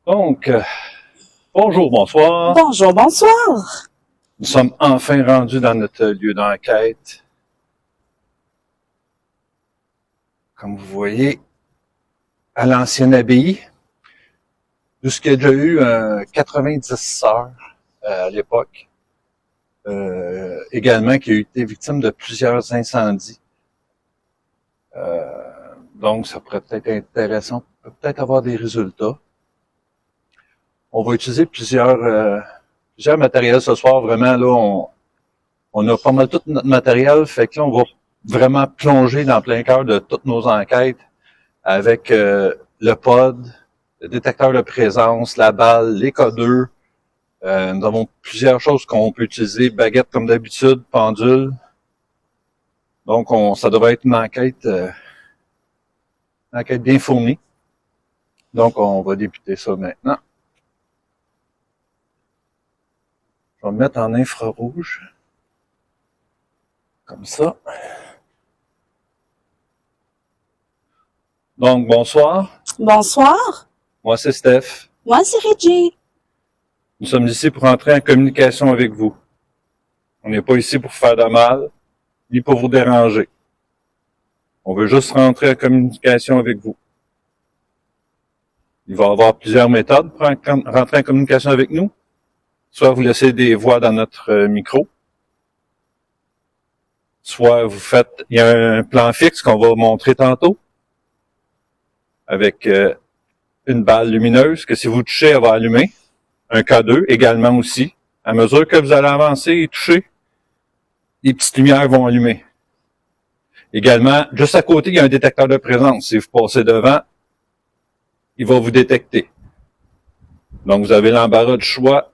Donc, bonjour, bonsoir. Bonjour, bonsoir. Nous sommes enfin rendus dans notre lieu d'enquête. Comme vous voyez, à l'ancienne abbaye, d'où ce qu'il y a déjà eu 90 sœurs à l'époque. Également, qui a été victime de plusieurs incendies. Donc, ça pourrait peut-être être intéressant, peut-être avoir des résultats. On va utiliser plusieurs matériels ce soir. Vraiment, là, on a pas mal tout notre matériel, fait que là, on va vraiment plonger dans plein cœur de toutes nos enquêtes avec le pod, le détecteur de présence, la balle, les codeurs. Nous avons plusieurs choses qu'on peut utiliser, baguette comme d'habitude, pendule. Donc, ça devrait être une enquête bien fournie. Donc, on va débuter ça maintenant. Je vais me mettre en infrarouge. Comme ça. Donc, bonsoir. Bonsoir. Moi, c'est Steph. Moi, c'est Reggie. Nous sommes ici pour entrer en communication avec vous. On n'est pas ici pour faire de mal, ni pour vous déranger. On veut juste rentrer en communication avec vous. Il va y avoir plusieurs méthodes pour rentrer en communication avec nous. Soit vous laissez des voix dans notre micro, soit il y a un plan fixe qu'on va montrer tantôt, avec une balle lumineuse que si vous touchez, elle va allumer. Un K2 également aussi. À mesure que vous allez avancer et toucher, les petites lumières vont allumer. Également, juste à côté, il y a un détecteur de présence. Si vous passez devant, il va vous détecter. Donc, vous avez l'embarras du choix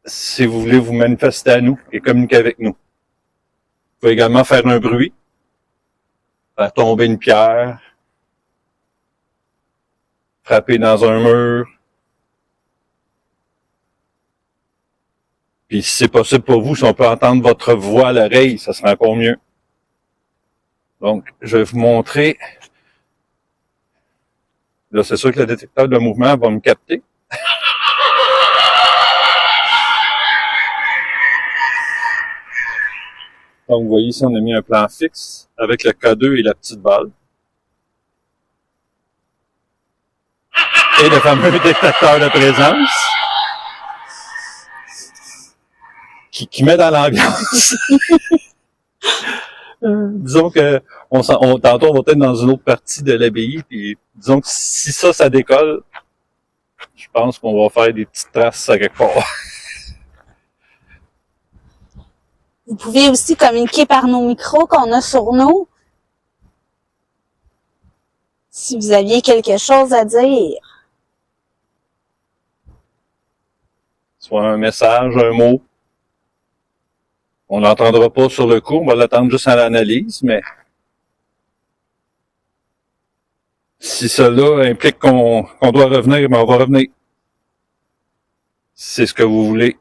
si vous voulez vous manifester à nous et communiquer avec nous. Vous pouvez également faire un bruit, faire tomber une pierre, frapper dans un mur. Puis si c'est possible pour vous, si on peut entendre votre voix à l'oreille, ça sera encore mieux. Donc, je vais vous montrer. Là, c'est sûr que le détecteur de mouvement va me capter. Donc, vous voyez ici, on a mis un plan fixe avec le K2 et la petite balle. Et le fameux détecteur de présence qui met dans l'ambiance. Disons que tantôt, on va peut-être dans une autre partie de l'abbaye, puis disons que si ça décolle, je pense qu'on va faire des petites traces à quelque part. Vous pouvez aussi communiquer par nos micros qu'on a sur nous. Si vous aviez quelque chose à dire. Soit un message, un mot. On l'entendra pas sur le coup, on va l'attendre juste à l'analyse, mais si cela implique qu'on doit revenir, ben on va revenir. C'est ce que vous voulez.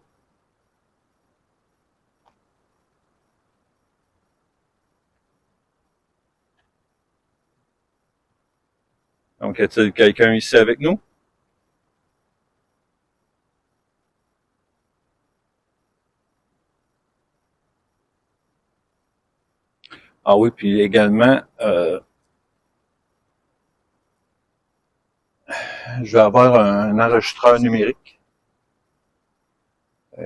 Donc, y a-t-il quelqu'un ici avec nous? Ah oui, puis également, je vais avoir un enregistreur numérique.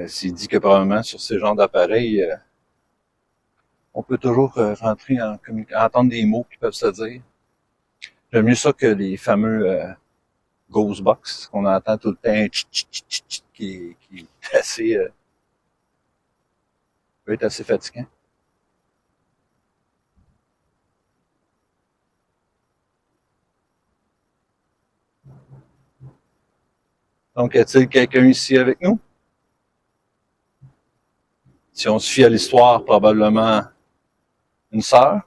S'il dit que probablement sur ces genres d'appareils, on peut toujours rentrer en communication, entendre des mots qui peuvent se dire. J'aime mieux ça que les fameux Ghostbox qu'on entend tout le temps, qui est assez, peut être assez fatigant. Donc, y a-t-il quelqu'un ici avec nous? Si on se fie à l'histoire, probablement une sœur.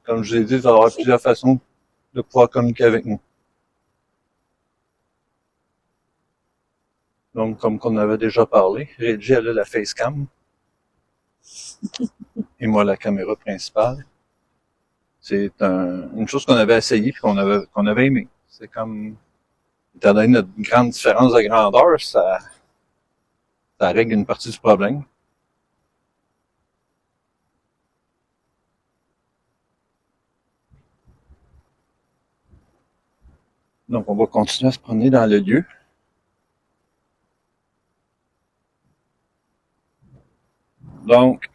Comme je l'ai dit, il va y avoir plusieurs façons de pouvoir communiquer avec nous. Donc, comme qu'on avait déjà parlé, Reggie, elle a la facecam. Et moi, la caméra principale. C'est une chose qu'on avait essayé et qu'on avait aimé. C'est comme, étant donné notre grande différence de grandeur, ça règle une partie du problème. Donc, on va continuer à se promener dans le lieu. Donc,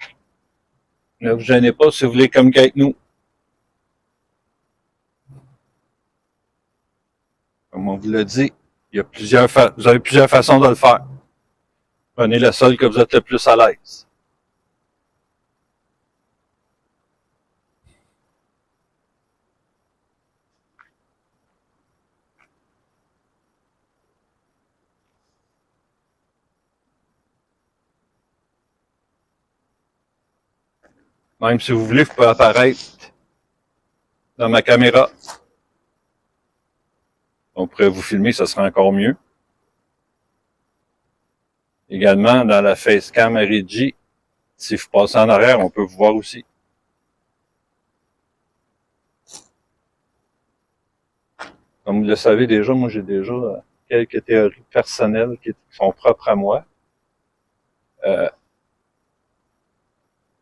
ne vous gênez pas si vous voulez communiquer avec nous. Comme on vous l'a dit, il y a vous avez plusieurs façons de le faire. Prenez la seule que vous êtes le plus à l'aise. Même si vous voulez, vous pouvez apparaître dans ma caméra. On pourrait vous filmer, ça sera encore mieux. Également, dans la facecam à Reggie, si vous passez en arrière, on peut vous voir aussi. Comme vous le savez déjà, moi j'ai déjà quelques théories personnelles qui sont propres à moi.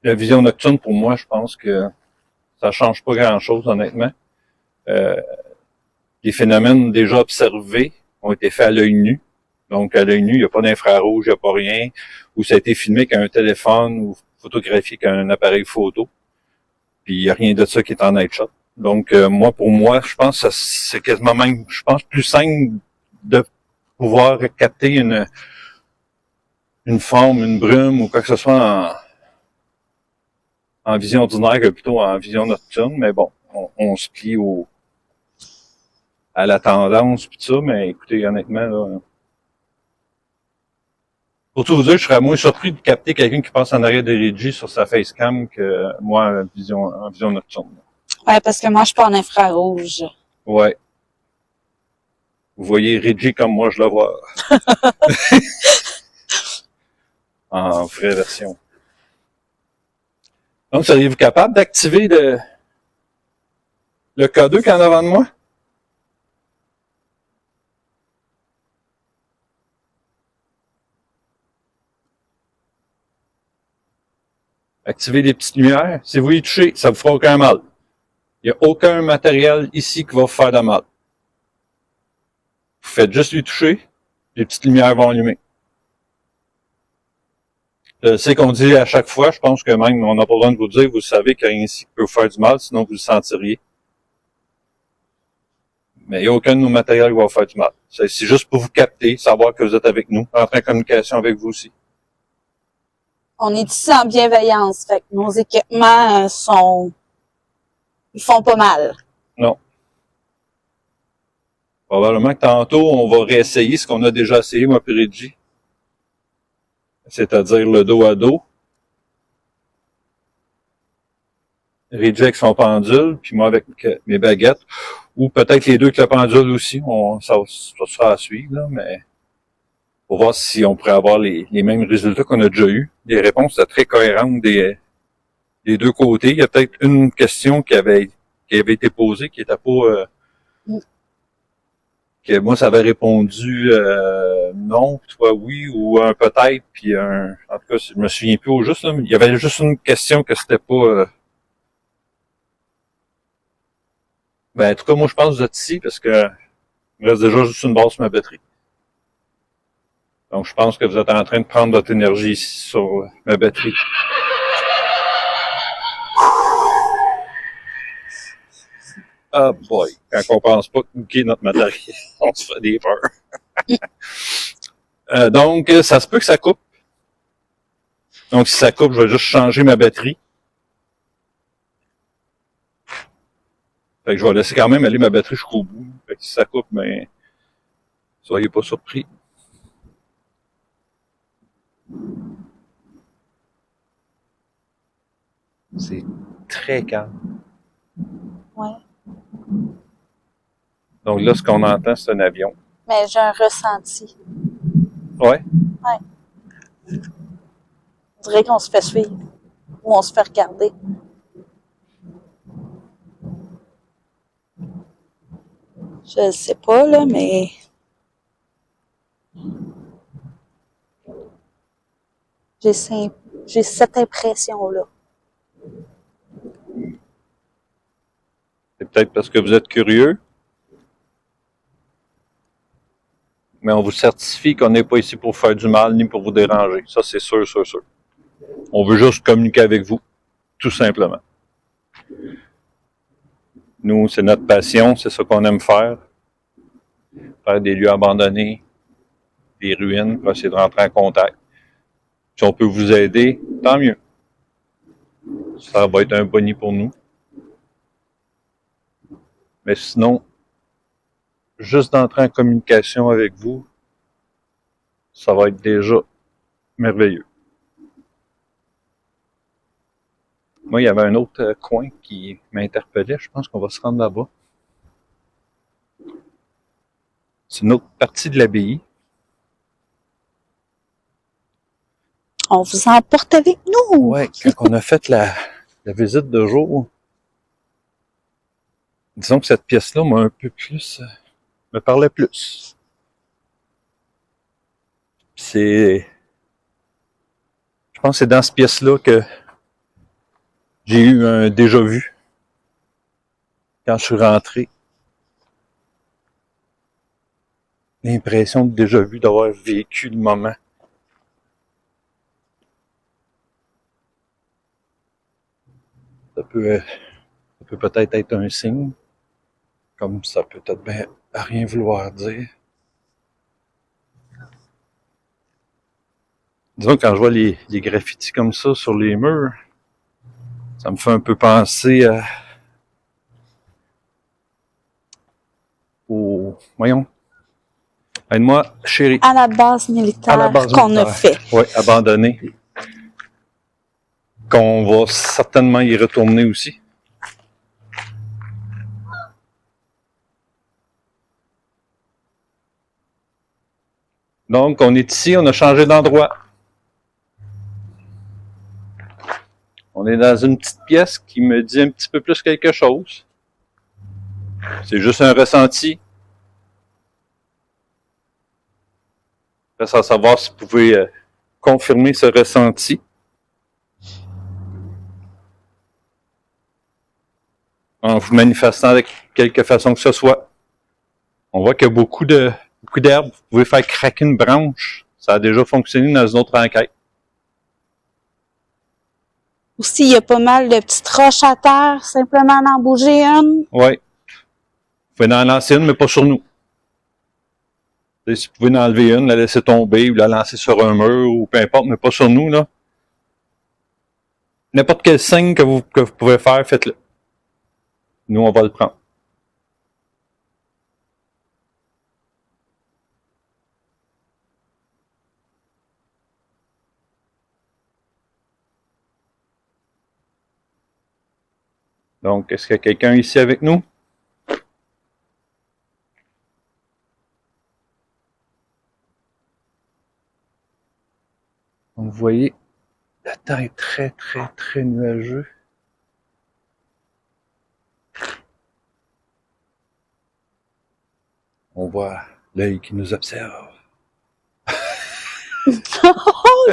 La vision nocturne, pour moi, je pense que ça change pas grand-chose, honnêtement. Les phénomènes déjà observés ont été faits à l'œil nu. Donc, à l'œil nu, il n'y a pas d'infrarouge, il n'y a pas rien. Ou ça a été filmé avec un téléphone ou photographié avec un appareil photo. Puis, il n'y a rien de ça qui est en night shot. Donc, pour moi, je pense que c'est quasiment même, je pense, plus simple de pouvoir capter une forme, une brume ou quoi que ce soit en vision ordinaire que plutôt en vision nocturne. Mais bon, on se plie à la tendance pis tout ça. Mais écoutez, honnêtement, là, pour tout vous dire, je serais moins surpris de capter quelqu'un qui passe en arrière de Reggie sur sa facecam que moi en vision nocturne. Ouais, parce que moi, je suis pas en infrarouge. Ouais. Vous voyez Reggie comme moi je la vois. En vraie version. Donc, seriez-vous capable d'activer le K2 qui est en avant de moi? Activez les petites lumières. Si vous y touchez, ça vous fera aucun mal. Il n'y a aucun matériel ici qui va vous faire de mal. Vous faites juste lui toucher, les petites lumières vont allumer. Je sais qu'on dit à chaque fois, je pense que même on n'a pas besoin de vous dire, vous savez qu'il n'y a rien ici qui peut vous faire du mal, sinon vous le sentiriez. Mais il n'y a aucun de nos matériels qui va vous faire du mal. C'est juste pour vous capter, savoir que vous êtes avec nous, entrer en communication avec vous aussi. On est ici en bienveillance, fait que nos équipements ils font pas mal. Non. Probablement que tantôt, on va réessayer ce qu'on a déjà essayé, moi, puis Reggie. C'est-à-dire le dos à dos. Reggie avec son pendule, puis moi avec mes baguettes. Ou peut-être les deux avec le pendule aussi. Ça sera à suivre, là, mais pour voir si on pourrait avoir les mêmes résultats qu'on a déjà eu. Les réponses étaient très cohérentes des deux côtés. Il y a peut-être une question qui avait été posée qui était pas... que moi, ça avait répondu non, puis toi oui, ou un peut-être, puis en tout cas, je me souviens plus au juste, là, mais il y avait juste une question que c'était pas... en tout cas, moi, je pense que vous êtes ici parce que il me reste déjà juste une barre sur ma batterie. Donc, je pense que vous êtes en train de prendre votre énergie ici sur ma batterie. Ah boy, quand on pense pas que notre matériel, on se fait des peurs. Donc, ça se peut que ça coupe. Donc, si ça coupe, je vais juste changer ma batterie. Fait que je vais laisser quand même aller ma batterie jusqu'au bout. Fait que si ça coupe, ben, soyez pas surpris. C'est très calme. Ouais. Donc là, ce qu'on entend, c'est un avion. Mais j'ai un ressenti. Ouais. On dirait qu'on se fait suivre ou on se fait regarder. Je sais pas, là, mais j'ai cette impression-là. C'est peut-être parce que vous êtes curieux, mais on vous certifie qu'on n'est pas ici pour vous faire du mal ni pour vous déranger. Ça, c'est sûr, sûr, sûr. On veut juste communiquer avec vous, tout simplement. Nous, c'est notre passion, c'est ça qu'on aime faire. Faire des lieux abandonnés, des ruines, pour essayer de rentrer en contact. Si on peut vous aider, tant mieux. Ça va être un boni pour nous. Mais sinon, juste d'entrer en communication avec vous, ça va être déjà merveilleux. Moi, il y avait un autre coin qui m'interpellait. Je pense qu'on va se rendre là-bas. C'est une autre partie de l'abbaye. On vous emporte avec nous! Ouais, quand on a fait la visite de jour, disons que cette pièce-là m'a un peu plus... me parlait plus. Je pense que c'est dans cette pièce-là que j'ai eu un déjà-vu quand je suis rentré. L'impression de déjà-vu, d'avoir vécu le moment. Ça peut peut-être être un signe, comme ça peut peut-être bien rien vouloir dire. Disons, quand je vois les graffitis comme ça sur les murs, ça me fait un peu penser voyons, aide-moi, chérie. À la base militaire qu'on a fait. Oui, abandonné. Qu'on va certainement y retourner aussi. Donc, on est ici, on a changé d'endroit. On est dans une petite pièce qui me dit un petit peu plus quelque chose. C'est juste un ressenti. Reste à savoir si vous pouvez confirmer ce ressenti. En vous manifestant de quelque façon que ce soit. On voit qu'il y a beaucoup d'herbes. Vous pouvez faire craquer une branche. Ça a déjà fonctionné dans une autre enquête. Aussi, il y a pas mal de petites roches à terre, simplement d'en bouger une. Oui. Vous pouvez en lancer une, mais pas sur nous. Si vous pouvez en enlever une, la laisser tomber ou la lancer sur un mur ou peu importe, mais pas sur nous, là. N'importe quel signe que vous pouvez faire, faites-le. Nous, on va le prendre. Donc, est-ce qu'il y a quelqu'un ici avec nous? Donc, vous voyez, le temps est très, très, très nuageux. On voit l'œil qui nous observe.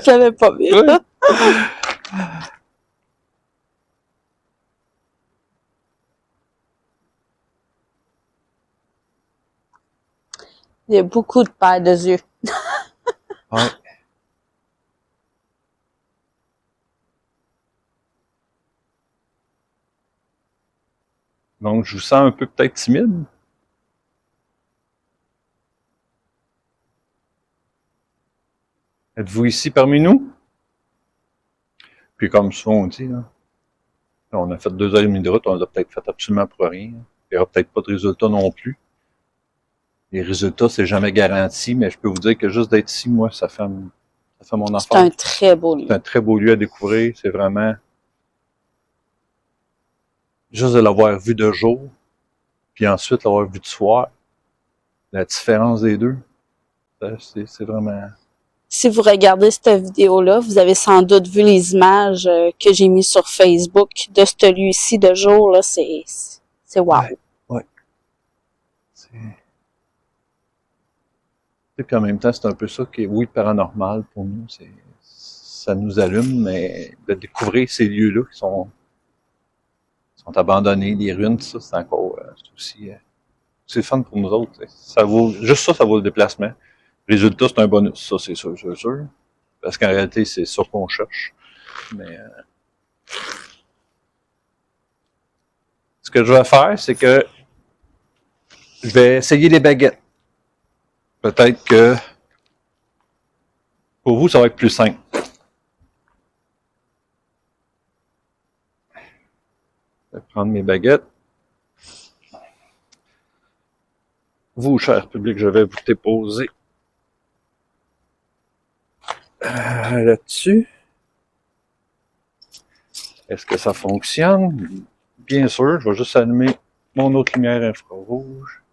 J'avais pas vu. Il y a beaucoup de paires de yeux. Ouais. Donc, je vous sens un peu peut-être timide. Êtes-vous ici parmi nous? Puis comme souvent on dit, là, on a fait 2h30 de route, on l'a peut-être fait absolument pour rien. Il n'y aura peut-être pas de résultats non plus. Les résultats, c'est jamais garanti, mais je peux vous dire que juste d'être ici, moi, ça fait mon affaire. C'est un très beau lieu. C'est un très beau lieu à découvrir. C'est vraiment juste de l'avoir vu de jour, puis ensuite l'avoir vu de soir. La différence des deux, c'est vraiment si vous regardez cette vidéo-là, vous avez sans doute vu les images que j'ai mis sur Facebook de ce lieu-ci de jour, là, c'est wow. Ouais. Puis en même temps, c'est un peu ça qui est, oui, paranormal pour nous. Ça nous allume, mais de découvrir ces lieux-là qui sont abandonnés, les ruines, tout ça, c'est encore, c'est aussi, c'est fun pour nous autres. Ça vaut, juste ça vaut le déplacement. Résultat, c'est un bonus. Ça, c'est sûr, c'est sûr. Parce qu'en réalité, c'est ça qu'on cherche. Mais, ce que je vais faire, c'est que je vais essayer les baguettes. Peut-être que pour vous, ça va être plus simple. Je vais prendre mes baguettes. Vous, cher public, je vais vous déposer là-dessus. Est-ce que ça fonctionne? Bien sûr, je vais juste allumer mon autre lumière infrarouge.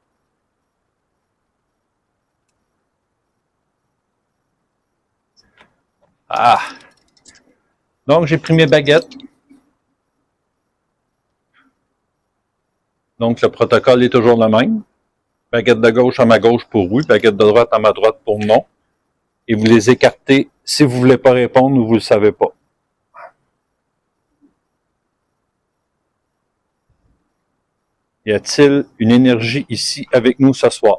Ah! Donc, j'ai pris mes baguettes. Donc, le protocole est toujours le même. Baguette de gauche à ma gauche pour oui, baguette de droite à ma droite pour non. Et vous les écartez si vous ne voulez pas répondre ou vous ne le savez pas. Y a-t-il une énergie ici avec nous ce soir?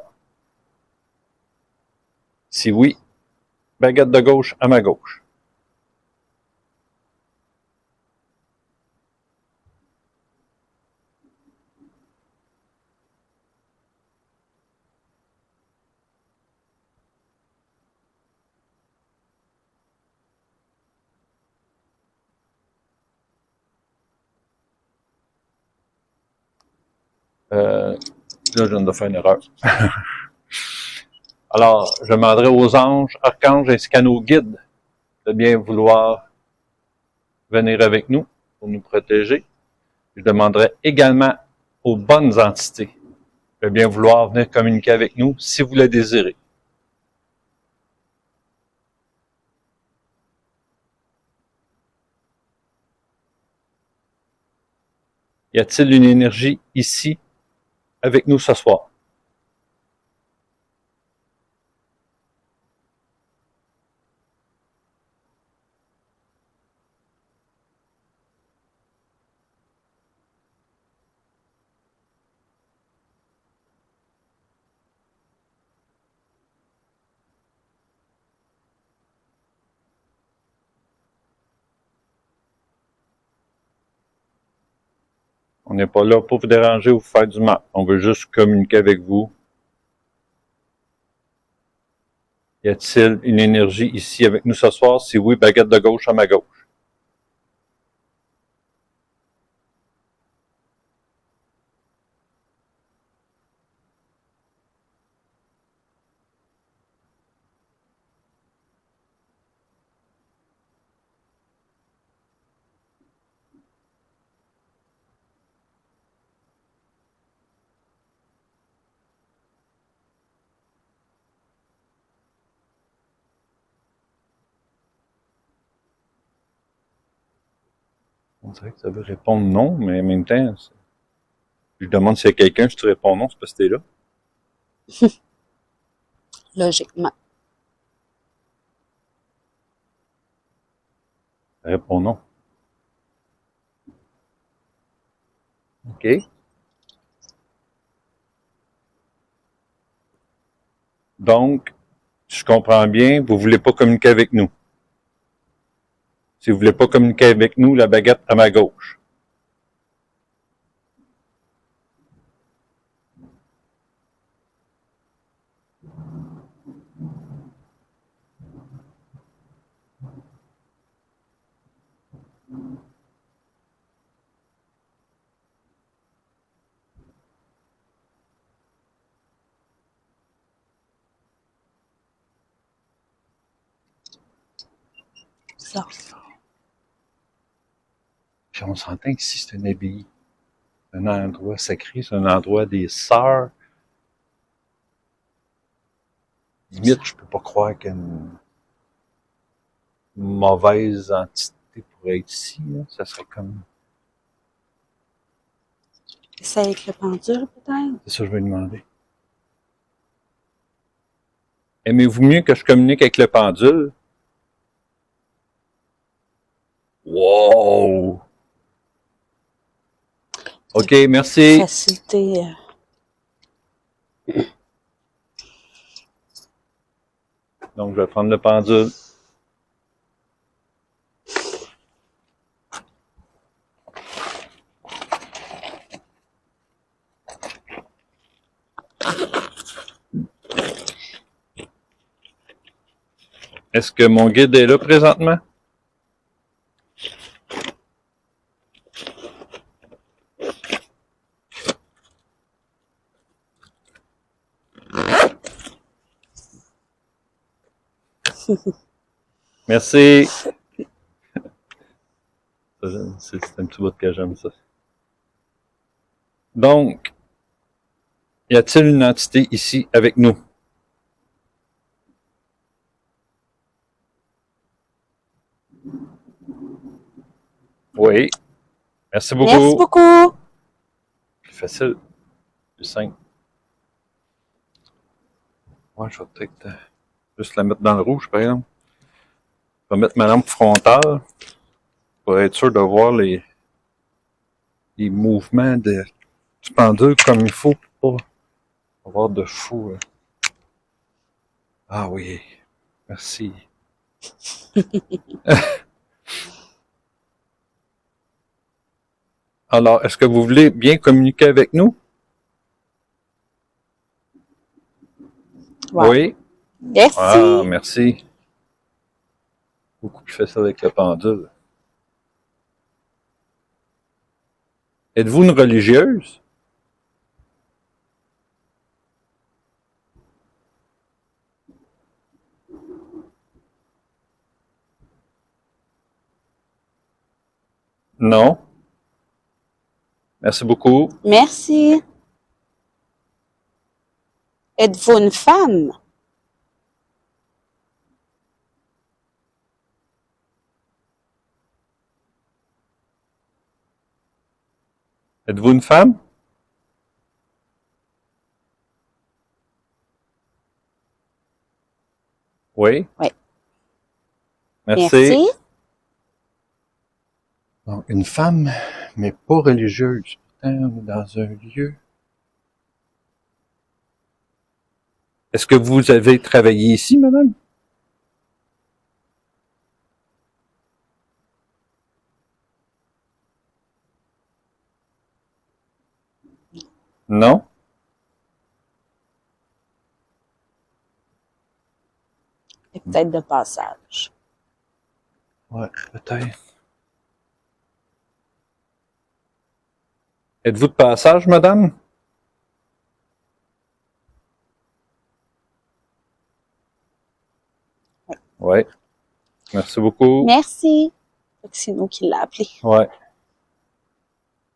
Si oui, baguette de gauche à ma gauche. Là, je viens de faire une erreur. Alors, je demanderai aux anges, archanges ainsi qu'à nos guides de bien vouloir venir avec nous pour nous protéger. Je demanderai également aux bonnes entités de bien vouloir venir communiquer avec nous si vous le désirez. Y a-t-il une énergie ici avec nous ce soir? On n'est pas là pour vous déranger ou vous faire du mal. On veut juste communiquer avec vous. Y a-t-il une énergie ici avec nous ce soir? Si oui, baguette de gauche à ma gauche. On dirait que ça veut répondre non, mais en même temps, je demande s'il y a quelqu'un, si tu réponds non, c'est parce que t'es là. Logiquement. Réponds non. OK. Donc, si je comprends bien, vous voulez pas communiquer avec nous. Si vous voulez pas communiquer avec nous, la baguette à ma gauche. Ça. Puis on s'entend qu'ici, c'est une abbaye. Un endroit sacré, c'est un endroit des sœurs. Limite, je peux pas croire qu'une mauvaise entité pourrait être ici, là. Ça serait comme... C'est avec le pendule, peut-être? C'est ça que je vais demander. Aimez-vous mieux que je communique avec le pendule? Wow! OK, merci. Facilité. Donc, je vais prendre le pendule. Est-ce que mon guide est là présentement? Merci. C'est un petit bout que j'aime, ça. Donc, y a-t-il une entité ici avec nous? Oui. Merci beaucoup. Merci beaucoup. Plus facile. Plus simple. Ouais, je vais peut-être juste la mettre dans le rouge, par exemple. Je vais mettre ma lampe frontale pour être sûr de voir les mouvements du pendule comme il faut pour pas avoir de fou. Ah oui. Merci. Alors, est-ce que vous voulez bien communiquer avec nous? Wow. Oui. Merci. Ah, merci. Beaucoup plus facile avec le pendule. Êtes-vous une religieuse? Non. Merci beaucoup. Merci. Êtes-vous une femme? Êtes-vous une femme? Oui. Oui. Merci. Merci. Donc, une femme, mais pas religieuse. Pourtant, on est dans un lieu. Est-ce que vous avez travaillé ici, madame? Non? Et peut-être de passage. Ouais, peut-être. Êtes-vous de passage, madame? Oui. Merci beaucoup. Merci. C'est nous qui l'a appelé. Ouais.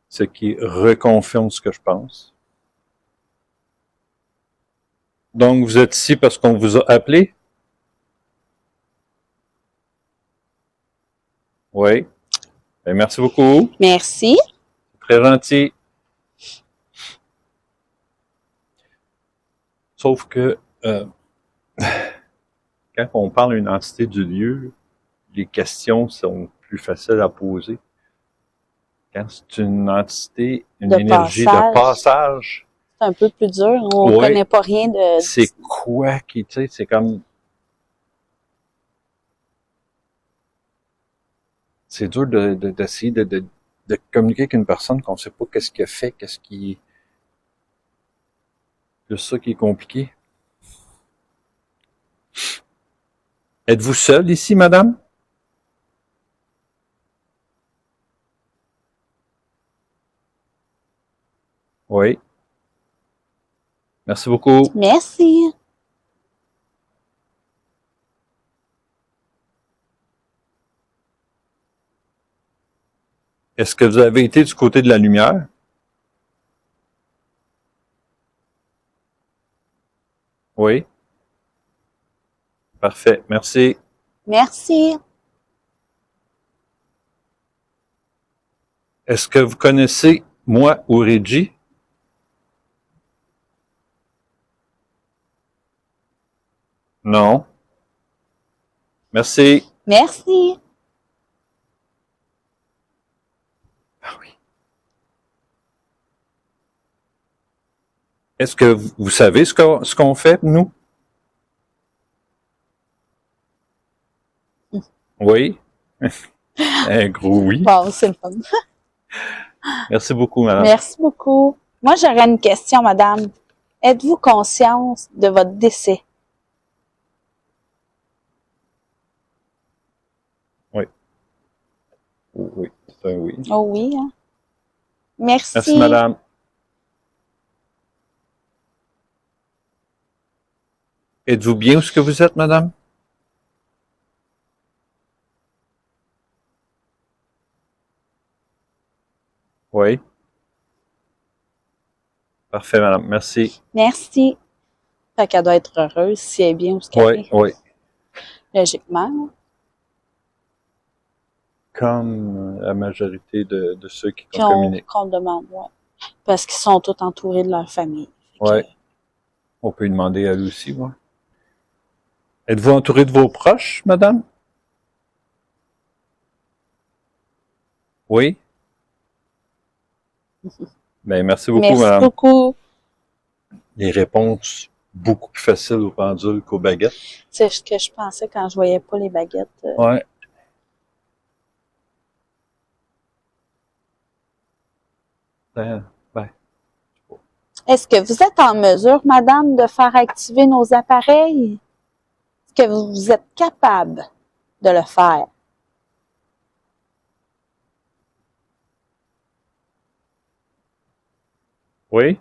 Ce qui reconfirme ce que je pense. Donc, vous êtes ici parce qu'on vous a appelé? Oui. Ben, merci beaucoup. Merci. Très gentil. Sauf que quand on parle d'une entité du lieu, les questions sont plus faciles à poser. Quand c'est une entité, une De énergie passage. de passage, C'est un peu plus dur. On Ouais. connaît pas rien de... c'est quoi qui, tu sais, c'est comme... C'est dur d'essayer de communiquer avec une personne qu'on sait pas qu'est-ce qu'elle fait, qu'est-ce qui... C'est ça qui est compliqué. Êtes-vous seule ici, madame? Oui. Merci beaucoup. Merci. Est-ce que vous avez été du côté de la lumière? Oui. Parfait. Merci. Merci. Est-ce que vous connaissez moi ou Reggie? Non. Merci. Merci. Ah oui. Est-ce que vous savez ce qu'on fait, nous? Oui. Un gros oui. Wow, c'est le fun. Merci beaucoup, madame. Merci beaucoup. Moi, j'aurais une question, madame. Êtes-vous consciente de votre décès? Oui. Oui, c'est un oui. Oh oui, hein? Merci. Merci, madame. Êtes-vous bien où ce que vous êtes, madame? Oui. Parfait, madame. Merci. Merci. Fait qu'elle doit être heureuse si elle est bien où ce qu'elle est. Oui. Logiquement. Comme la majorité de ceux qui communiquent. Qu'on demande, ouais. Parce qu'ils sont tous entourés de leur famille. Oui. On peut lui demander à elle aussi, oui. Êtes-vous entouré de vos proches, madame? Oui. Ben, merci beaucoup, Merci madame. beaucoup. Les réponses beaucoup plus faciles aux pendules qu'aux baguettes. C'est ce que je pensais quand je voyais pas les baguettes. Ouais. Ben, Est-ce que vous êtes en mesure, madame, de faire activer nos appareils? Est-ce que vous êtes capable de le faire? oui.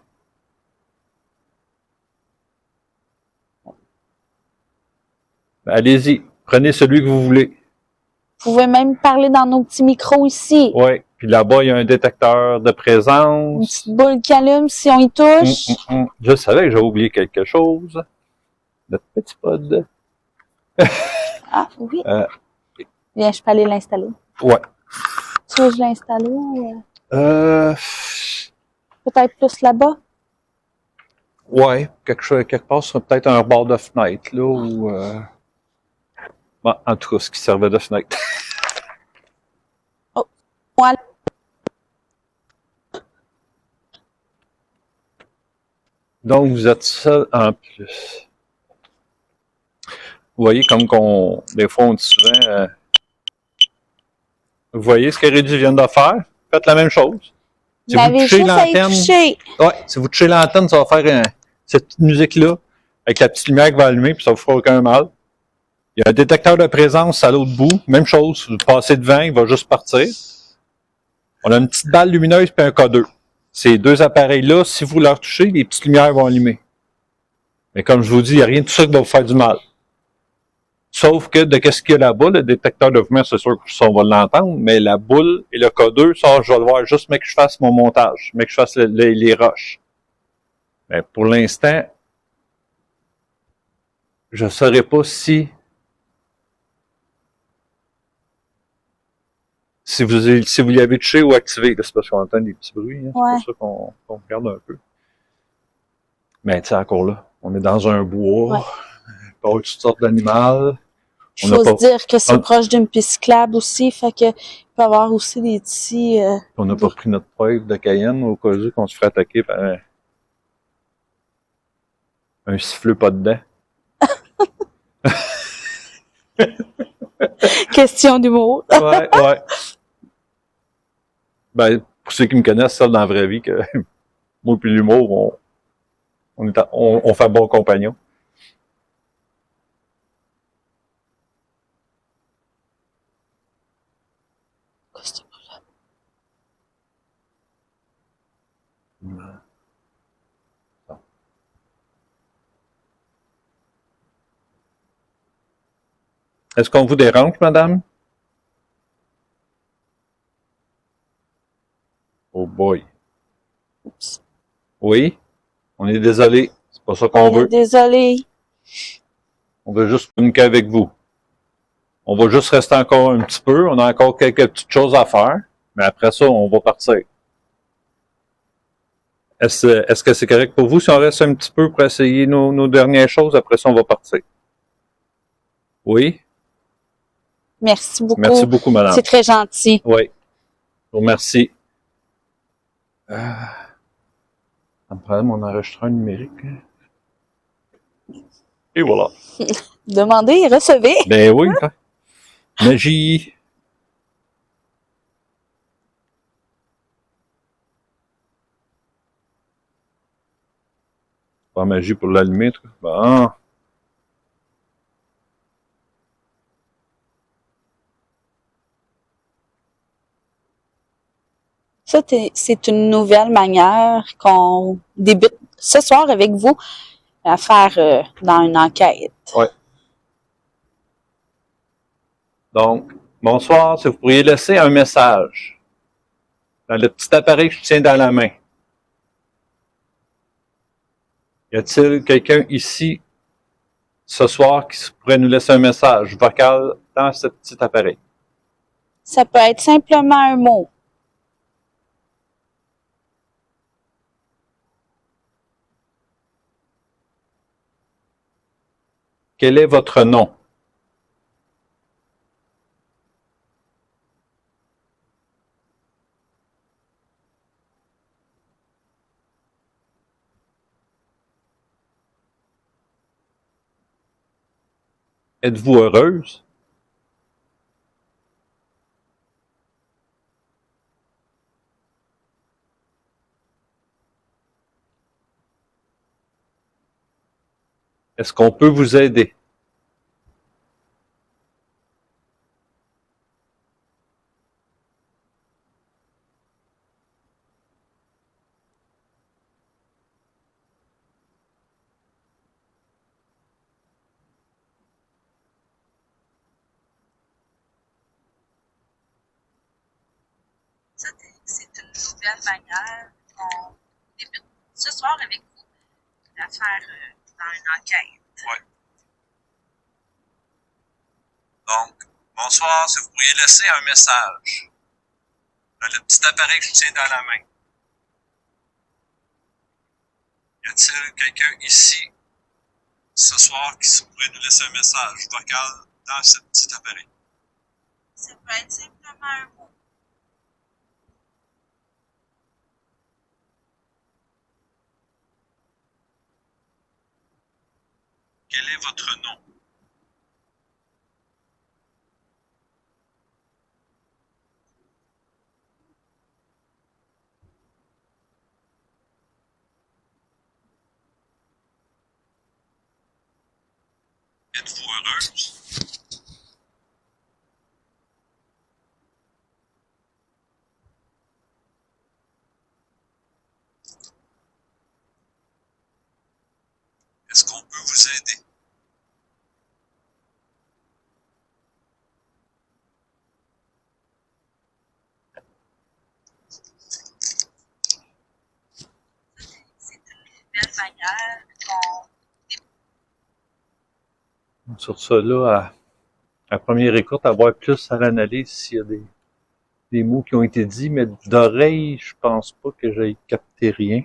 Ben, allez-y. Prenez celui que vous voulez. Vous pouvez même parler dans nos petits micros ici. Oui. Puis là-bas, il y a un détecteur de Une présence. petite boule qui allume si on y touche. Je savais que j'avais oublié quelque chose. Notre petit pod. Ah, oui. Bien, je peux aller l'installer. Ouais. Tu veux que je l'installe ou Euh, peut-être plus là-bas? ouais. Quelque part sur peut-être un bord de fenêtre, là, ou, bon, en tout cas, ce qui servait de fenêtre. Oh. Moi, Donc, vous êtes seul en plus. Vous voyez, comme des fois, on dit souvent, vous voyez ce que Reggie vient de faire? Faites la même chose. Si vous vous avez touchez juste à y l'antenne, toucher. ouais, si vous touchez l'antenne, ça va faire cette petite musique-là, avec la petite lumière qui va allumer, puis ça vous fera aucun mal. Il y a un détecteur de présence à l'autre bout. Même chose, vous passez devant, il va juste partir. On a une petite balle lumineuse puis un K2. Ces deux appareils-là, si vous leur touchez, les petites lumières vont allumer. Mais comme je vous dis, il n'y a rien de ça qui va vous faire du mal. Sauf que de qu'est-ce qu'il y a là-bas, le détecteur de mouvement, c'est sûr qu'on va l'entendre, mais la boule et le K2, ça, je vais le voir juste, mais que je fasse mon montage, mais que je fasse les rushs. Mais pour l'instant, je ne saurais pas si vous y avez touché ou activé. C'est parce qu'on entend des petits bruits, hein, Ouais. c'est pour ça qu'on regarde un peu. Mais tu sais, encore là, on est dans un bois, pas toutes sortes d'animaux. Il faut se dire que c'est proche d'une piste cyclable aussi, fait que il peut y avoir aussi des petits... On n'a pas pris notre preuve de Cayenne au cas où qu'on se ferait attaquer par un siffleux pas dedans. Question d'humour. Ouais. Ben, pour ceux qui me connaissent, ça, dans la vraie vie, que moi et l'humour, on fait bon compagnon. Est-ce qu'on vous dérange, madame? Oh boy. Oups. Oui? On est désolé. C'est pas ça qu'on veut. Désolé. On veut juste communiquer avec vous. On va juste rester encore un petit peu. On a encore quelques petites choses à faire. Mais après ça, on va partir. Est-ce que c'est correct pour vous si on reste un petit peu pour essayer nos dernières choses? Après ça, on va partir. Oui? Merci beaucoup. Merci beaucoup, madame. C'est très gentil. Oui. Je vous remercie. Ça me prend mon enregistreur numérique. Et voilà. Demandez et recevez. Ben oui. Magie. Pas magie pour l'allumer, toi. Bon. Ça, c'est une nouvelle manière qu'on débute ce soir avec vous à faire dans une enquête. Oui. Donc, bonsoir, si vous pourriez laisser un message dans le petit appareil que je tiens dans la main. Y a-t-il quelqu'un ici ce soir qui pourrait nous laisser un message vocal dans ce petit appareil? Ça peut être simplement un mot. Quel est votre nom? Êtes-vous heureuse? Est-ce qu'on peut vous aider? Ça, c'est une nouvelle manière qu'on débute ce soir avec vous à faire dans une enquête. Oui. Donc, bonsoir, si vous pourriez laisser un message dans le petit appareil que je tiens dans la main. Y a-t-il quelqu'un ici ce soir qui pourrait nous laisser un message vocal dans ce petit appareil? Ça peut être simplement un mot. Quel est votre nom? Êtes-vous heureuse? Est-ce qu'on peut vous aider? C'est une belle manière qu'on débute. Sur ça, là, à première écoute, à voir plus à l'analyse s'il y a des mots qui ont été dits, mais d'oreille, je pense pas que j'aille capté rien.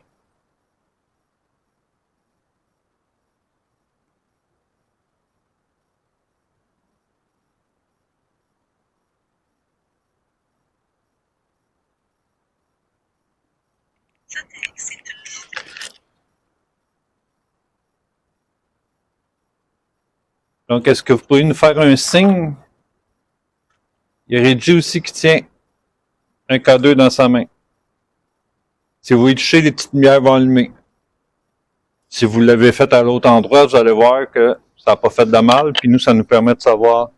Ça, c'est une Donc, est-ce que vous pourriez nous faire un signe? Il y a Reggie aussi qui tient un K2 dans sa main. Si vous y touchez, les petites lumières vont allumer. Si vous l'avez fait à l'autre endroit, vous allez voir que ça n'a pas fait de mal, puis nous, ça nous permet de savoir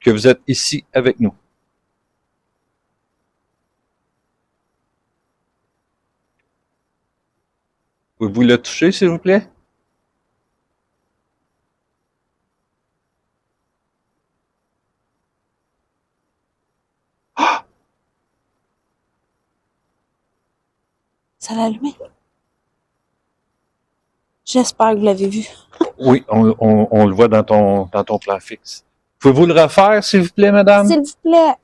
que vous êtes ici avec nous. Pouvez-vous le toucher, s'il vous plaît? Ah! Ça l'a allumé. J'espère que vous l'avez vu. Oui, on le voit dans ton plan fixe. Pouvez-vous le refaire, s'il vous plaît, madame? S'il vous plaît.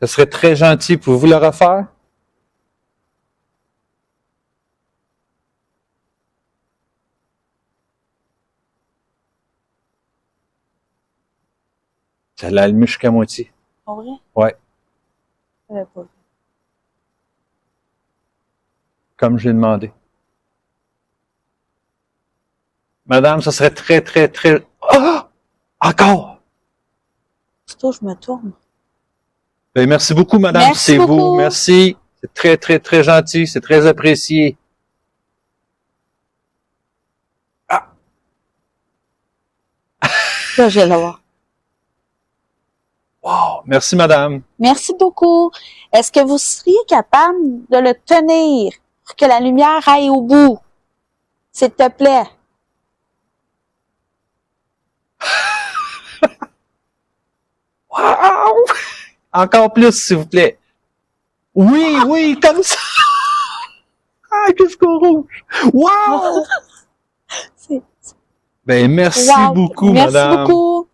Ce serait très gentil. Pouvez-vous le refaire? Ça l'a allumé jusqu'à moitié. Pour vrai? Ouais, Pas vu. comme j'ai demandé. Madame, ça serait très, très, très... Ah! Encore! Plutôt, je me tourne. Ben, merci beaucoup, madame. Merci C'est vous. beaucoup. Merci. C'est très, très, très gentil. C'est très apprécié. Ah! Là, je vais l'avoir. Wow! Merci, madame. Merci beaucoup. Est-ce que vous seriez capable de le tenir pour que la lumière aille au bout? S'il te plaît. Wow! Encore plus, s'il vous plaît. Oui, oui, comme ça. Ah, qu'est-ce qu'on rouge. Wow! C'est- Ben, merci Wow. beaucoup, Merci madame. beaucoup.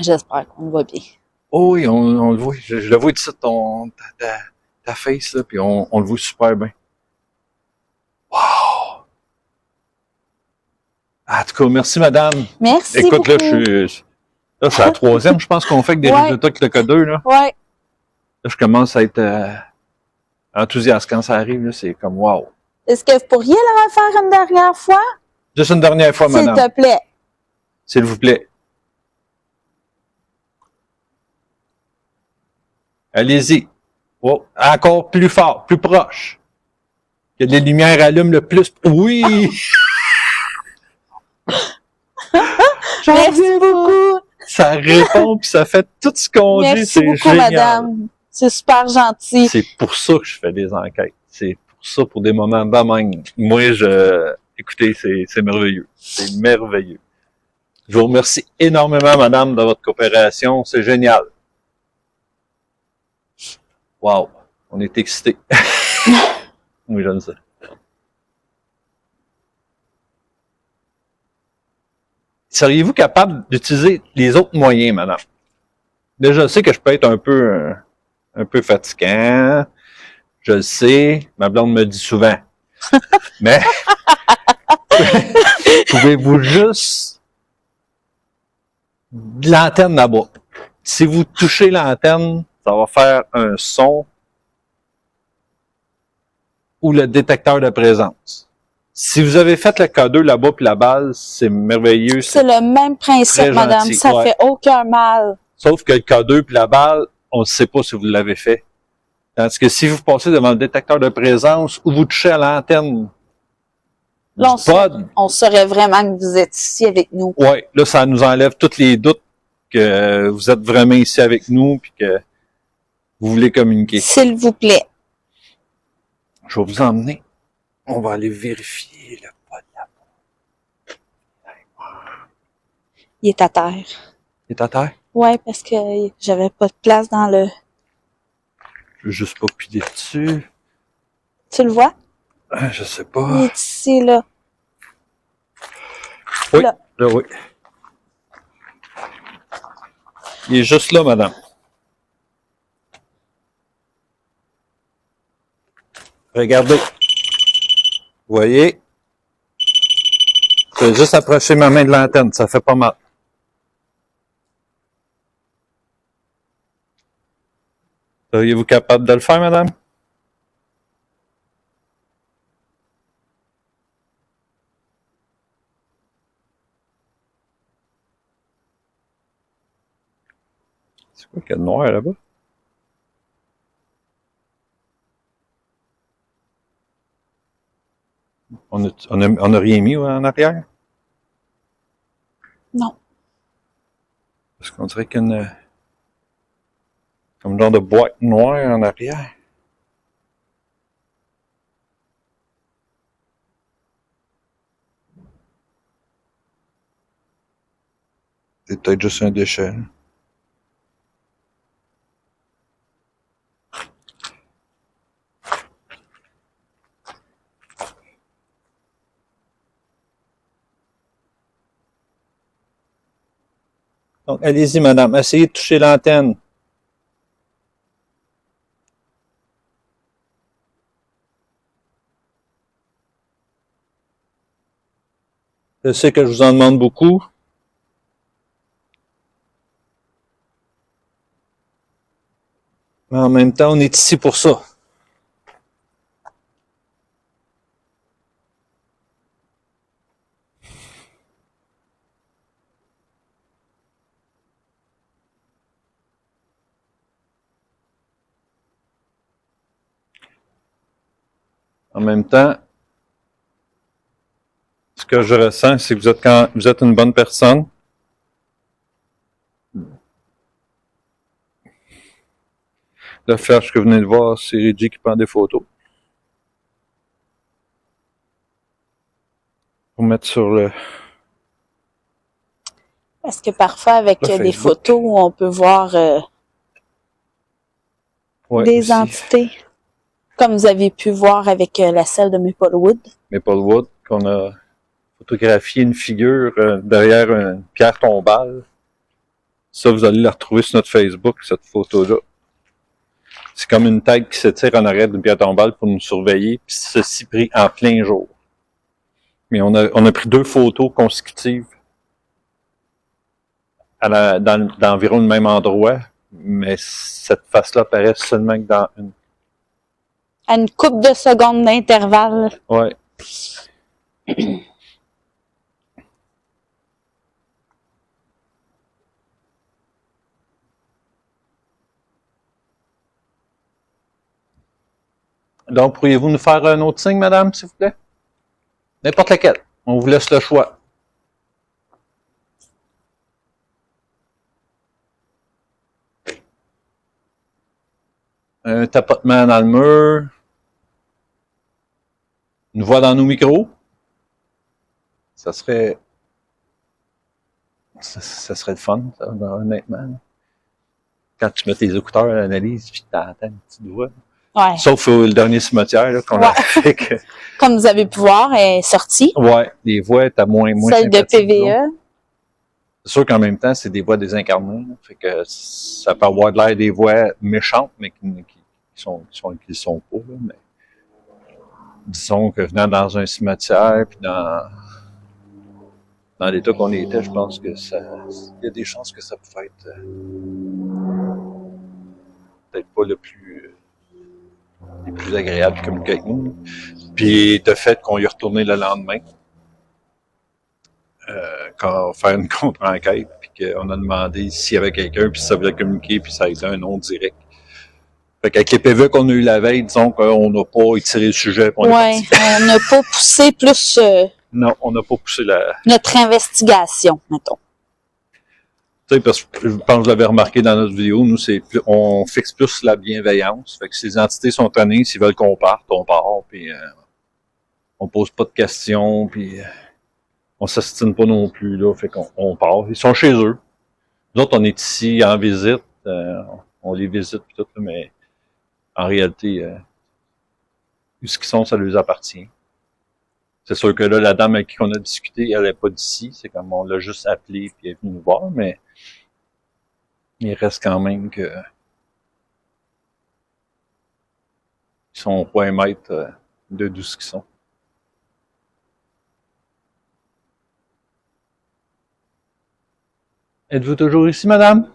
J'espère qu'on va bien. Oh oui, on le voit. Je le vois ici, ta face, là, puis on le voit super bien. Wow! En tout cas, merci, madame. Merci Écoute, beaucoup. là, je suis à la troisième, je pense qu'on fait avec des Ouais. résultats que le cas 2, là. Ouais. Là, je commence à être enthousiaste quand ça arrive, là. C'est comme, wow. Est-ce que vous pourriez le refaire une dernière fois? Juste une dernière fois, S'il madame. te plaît. S'il vous plaît. Allez-y. Oh, encore plus fort, plus proche. Que les lumières allument le plus. Oui! J'en Merci reviens pas. beaucoup. Ça répond puis ça fait tout ce qu'on dit. Merci C'est beaucoup, génial. madame. C'est super gentil. C'est pour ça que je fais des enquêtes. C'est pour ça, pour des moments de même. Moi, écoutez, c'est merveilleux. C'est merveilleux. Je vous remercie énormément, madame, de votre coopération. C'est génial. Wow. On est excités. Oui, j'aime ça. Seriez-vous capable d'utiliser les autres moyens, madame? Déjà, je sais que je peux être un peu fatigant. Je le sais. Ma blonde me dit souvent. Mais, pouvez-vous juste de l'antenne là-bas. Si vous touchez l'antenne, ça va faire un son ou le détecteur de présence. Si vous avez fait le K2 là-bas puis la base, c'est merveilleux. C'est le même principe, très madame. gentil, Ça ouais. fait aucun mal. Sauf que le K2 puis la balle, on ne sait pas si vous l'avez fait. Tandis que si vous passez devant le détecteur de présence ou vous touchez à l'antenne Là, du pod, on saurait vraiment que vous êtes ici avec nous. ouais, là, ça nous enlève tous les doutes que vous êtes vraiment ici avec nous puis que vous voulez communiquer. S'il vous plaît. Je vais vous emmener. On va aller vérifier le pod là. Il est à terre. Il est à terre? Ouais, parce que j'avais pas de place dans le... Je veux juste pas piler dessus. Tu le vois? Je sais Il pas. est ici, là. Oui, Là. là, oui. Il est juste là, madame. Regardez. Vous voyez? Je vais juste approcher ma main de l'antenne, ça fait pas mal. Seriez-vous capable de le faire, madame? C'est quoi qu'il y a de noir là-bas? On a rien mis en arrière? Non. Parce qu'on dirait qu'il y a comme genre de boîte noire en arrière. C'est peut-être juste un déchet. Donc, allez-y, madame. Essayez de toucher l'antenne. Je sais que je vous en demande beaucoup. Mais en même temps, on est ici pour ça. En même temps, ce que je ressens, c'est que vous êtes une bonne personne. Le flash que vous venez de voir, c'est Reggie qui prend des photos. Pour mettre sur le... Parce que parfois, avec Le des Facebook. photos, on peut voir Ouais, des aussi. entités. Comme vous avez pu voir avec la salle de Maplewood. Maplewood, qu'on a photographié une figure derrière une pierre tombale. Ça, vous allez la retrouver sur notre Facebook, cette photo-là. C'est comme une tête qui s'étire en arrière d'une pierre tombale pour nous surveiller, puis ceci pris en plein jour. Mais on a pris 2 photos consécutives dans environ le même endroit, mais cette face-là apparaît seulement que dans une. À une couple de secondes d'intervalle. Ouais. Donc, pourriez-vous nous faire un autre signe, madame, s'il vous plaît? N'importe lequel. On vous laisse le choix. Un tapotement dans le mur. Une voix dans nos micros. Ça serait le fun, ça, honnêtement. Quand tu mets tes écouteurs à l'analyse, puis tu t'entends une petite voix. Ouais. Sauf le dernier cimetière, là, qu'on a fait que... Comme vous avez pu voir, elle est sortie. Ouais, les voix étaient moins Celle de sympathiques, disons. PVE. C'est sûr qu'en même temps, c'est des voix désincarnées, là. Fait que ça peut avoir de l'air des voix méchantes, mais qui sont pas, là. Mais disons que venant dans un cimetière, puis dans l'état qu'on était, je pense que il y a des chances que ça pouvait être peut-être pas les plus agréables de communiquer avec nous. Puis de fait qu'on y est retourné le lendemain, quand on va faire une contre-enquête, puis qu'on a demandé s'il y avait quelqu'un, puis si ça voulait communiquer, puis ça a été un nom direct. Fait qu'avec les PV qu'on a eu la veille, disons qu'on n'a pas étiré le sujet. Ouais, on n'a pas poussé plus Non, on n'a pas poussé notre investigation, mettons. Tu sais, parce que je pense que vous l'avez remarqué dans notre vidéo, nous, on fixe plus la bienveillance. Fait que si les entités sont tannées, s'ils veulent qu'on parte, on part, puis on pose pas de questions, puis on s'astine pas non plus, là, fait qu'on part. Ils sont chez eux. Nous autres, on est ici en visite, on les visite pis tout, mais en réalité, où ce qu'ils sont, ça leur appartient. C'est sûr que là, la dame avec qui on a discuté, elle n'est pas d'ici, c'est comme on l'a juste appelée puis elle est venue nous voir, mais il reste quand même que ils sont pas un mètre de d'où ce qu'ils sont. Êtes-vous toujours ici, madame?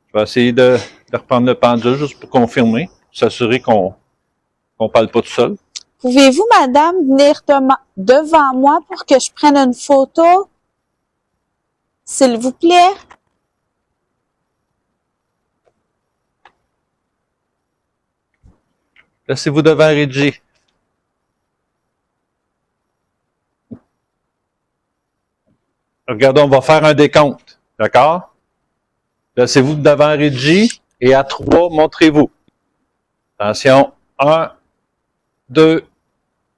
Je vais essayer de reprendre le pendule juste pour confirmer, s'assurer qu'on parle pas tout seul. Pouvez-vous, madame, venir devant moi pour que je prenne une photo? S'il vous plaît? Laissez-vous devant Reggie. Regardez, on va faire un décompte. D'accord? Laissez-vous devant Reggie et à 3, montrez-vous. Attention. 1, 2,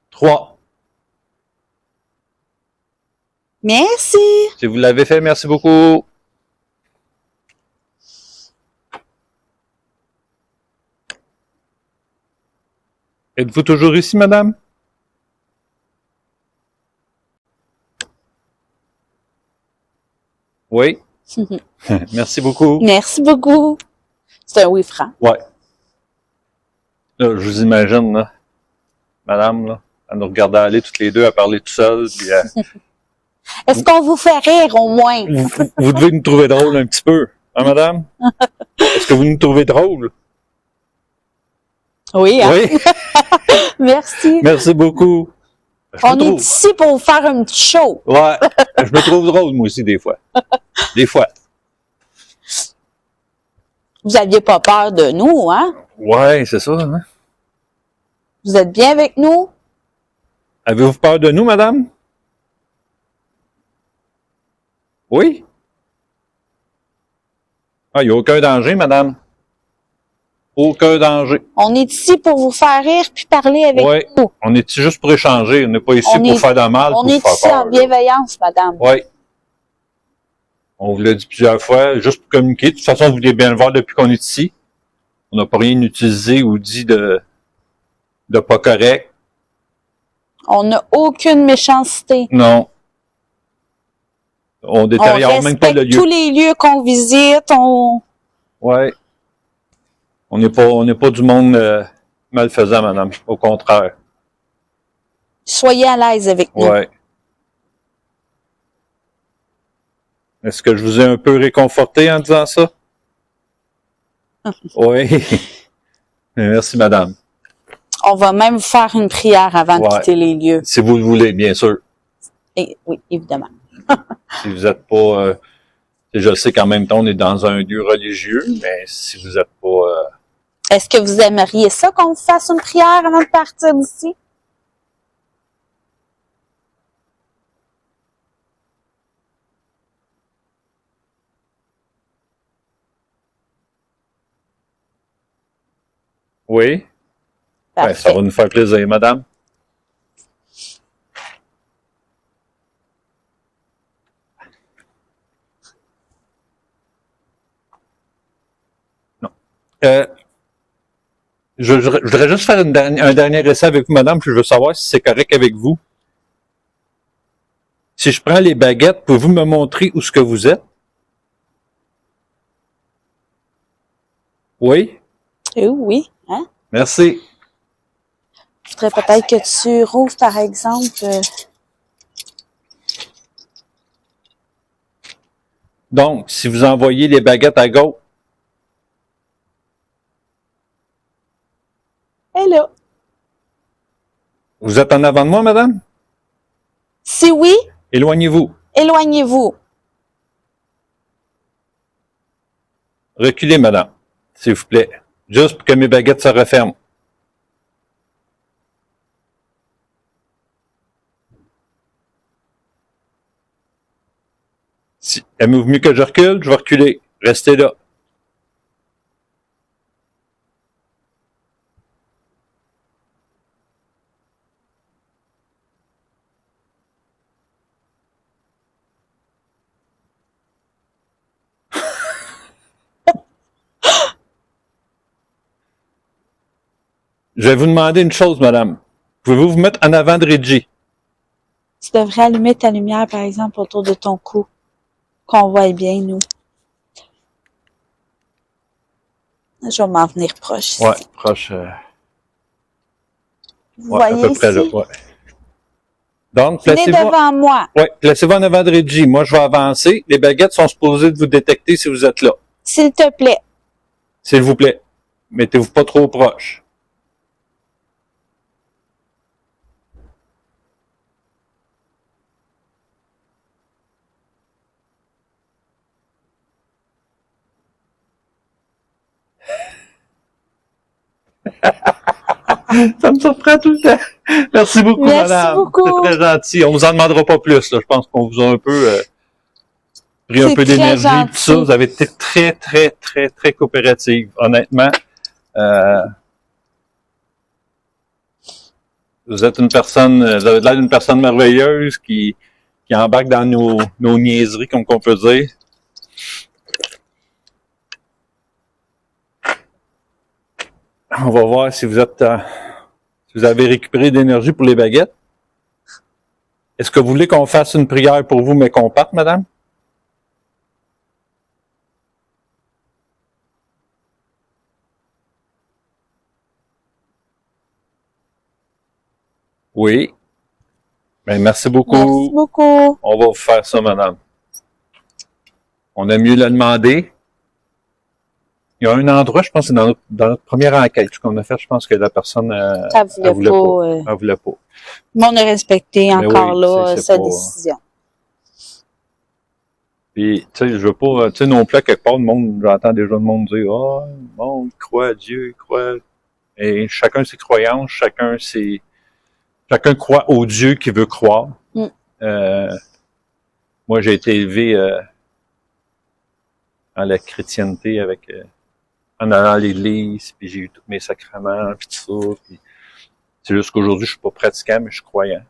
3. Merci. Si vous l'avez fait, merci beaucoup. Êtes-vous toujours ici, madame? Oui. Merci beaucoup. Merci beaucoup. C'est un oui franc. Ouais. Là, je vous imagine, là, madame, là, à nous regarder aller toutes les deux, à parler tout seul. Puis, Est-ce qu'on vous fait rire au moins? vous devez nous trouver drôle un petit peu, hein, madame? Est-ce que vous nous trouvez drôle? Oui, hein? Oui, Merci. merci beaucoup. Je On me est trouve. ici pour vous faire un petit show. Ouais, je me trouve drôle, moi aussi, des fois. Des fois. Vous aviez pas peur de nous, hein? Ouais, c'est ça, hein? Vous êtes bien avec nous? Avez-vous peur de nous, madame? Oui? Ah, il n'y a aucun danger, madame. Aucun danger. On est ici pour vous faire rire puis parler avec Oui, vous. on est ici juste pour échanger. On n'est pas ici On pour est- faire de mal, On pour est faire ici peur. en bienveillance, madame. Oui. On vous l'a dit plusieurs fois, juste pour communiquer. De toute façon, vous voulez bien le voir depuis qu'on est ici. On n'a pas rien utilisé ou dit de pas correct. On n'a aucune méchanceté. Non. On On détériore même pas le respecte lieu. tous les lieux qu'on visite. Ouais. On n'est pas du monde malfaisant, madame. Au contraire. Soyez à l'aise avec nous. Ouais. Est-ce que je vous ai un peu réconforté en disant ça? Oui. Merci, madame. On va même vous faire une prière avant de Ouais. quitter les lieux. Si vous le voulez, bien sûr. Et, oui, évidemment. Si vous n'êtes pas... je sais qu'en même temps, on est dans un lieu religieux, mais si vous n'êtes pas... Est-ce que vous aimeriez ça qu'on vous fasse une prière avant de partir d'ici? Oui? Ben, Parfait. ça va nous faire plaisir, madame. Non. Je voudrais juste faire un dernier essai avec vous, madame, puis je veux savoir si c'est correct avec vous. Si je prends les baguettes, pouvez-vous me montrer où ce que vous êtes? Oui? Oui, hein? Merci. Je voudrais peut-être que tu rouvres, par exemple, Donc, si vous envoyez les baguettes à gauche, et là. vous êtes en avant de moi, madame? Si oui, Éloignez-vous. éloignez-vous. Reculez, madame, s'il vous plaît. Juste pour que mes baguettes se referment. Si elle m'ouvre mieux que je recule, je vais reculer. Restez là. Je vais vous demander une chose, madame. Pouvez-vous vous mettre en avant de Reggie? Tu devrais allumer ta lumière, par exemple, autour de ton cou. Qu'on voit bien, nous. Je vais m'en venir proche ici. Ouais, proche. Vous Ouais, à voyez peu près là. ici? Ouais. Donc, Venez placez-vous. devant moi. Ouais, placez-vous en avant de Reggie. Moi, je vais avancer. Les baguettes sont supposées de vous détecter si vous êtes là. S'il te plaît. S'il vous plaît. Mettez-vous pas trop proche. Ça me surprend tout le temps. Merci beaucoup, Merci madame. beaucoup. C'est très gentil. On vous en demandera pas plus, là. Je pense qu'on vous a un peu pris un C'est peu très d'énergie et tout ça. gentil. Vous avez été très, très, très, très coopérative. Honnêtement. Vous êtes une personne, vous avez l'air d'une personne merveilleuse qui embarque dans nos niaiseries, comme qu'on peut dire. On va voir si vous êtes, si vous avez récupéré d'énergie pour les baguettes. Est-ce que vous voulez qu'on fasse une prière pour vous, mais qu'on parte, madame? Oui. Ben, merci beaucoup. Merci beaucoup. On va vous faire ça, madame. On a mieux le demander. Il y a un endroit, je pense, c'est dans notre première enquête qu'on a faite, je pense que la personne Elle voulait pas. Elle voulait pas. Mais on a respecté Mais encore oui, là c'est sa pas- décision. Puis, tu sais, je veux pas, tu sais, non plus, à quelque part, j'entends déjà le monde dire, ah, bon, il croit à Dieu, il croit. Et chacun ses croyances, chacun croit au Dieu qu'il veut croire. Mm. Moi, j'ai été élevé dans la chrétienté en allant à l'église, puis j'ai eu tous mes sacrements, puis tout ça. Puis c'est juste qu'aujourd'hui, je suis pas pratiquant, mais je suis croyant.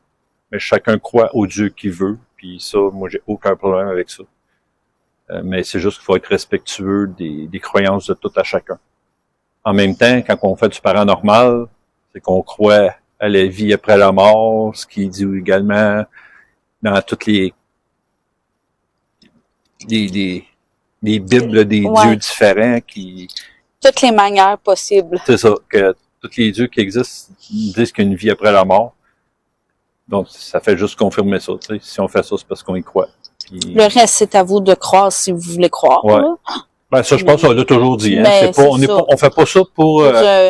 Mais chacun croit au Dieu qu'il veut, puis ça, moi, j'ai aucun problème avec ça. Mais c'est juste qu'il faut être respectueux des croyances de tout à chacun. En même temps, quand on fait du paranormal, c'est qu'on croit à la vie après la mort, ce qui dit également dans toutes les bibles des Ouais. dieux différents qui... Toutes les manières possibles. C'est ça, que tous les dieux qui existent disent qu'il y a une vie après la mort. Donc, ça fait juste confirmer ça. Tu sais. Si on fait ça, c'est parce qu'on y croit. Puis... Le reste, c'est à vous de croire si vous voulez croire. Ouais. Là. Ben, ça, je pense qu'on l'a toujours dit. Hein. Mais C'est pas, c'est ça. on fait pas ça pour...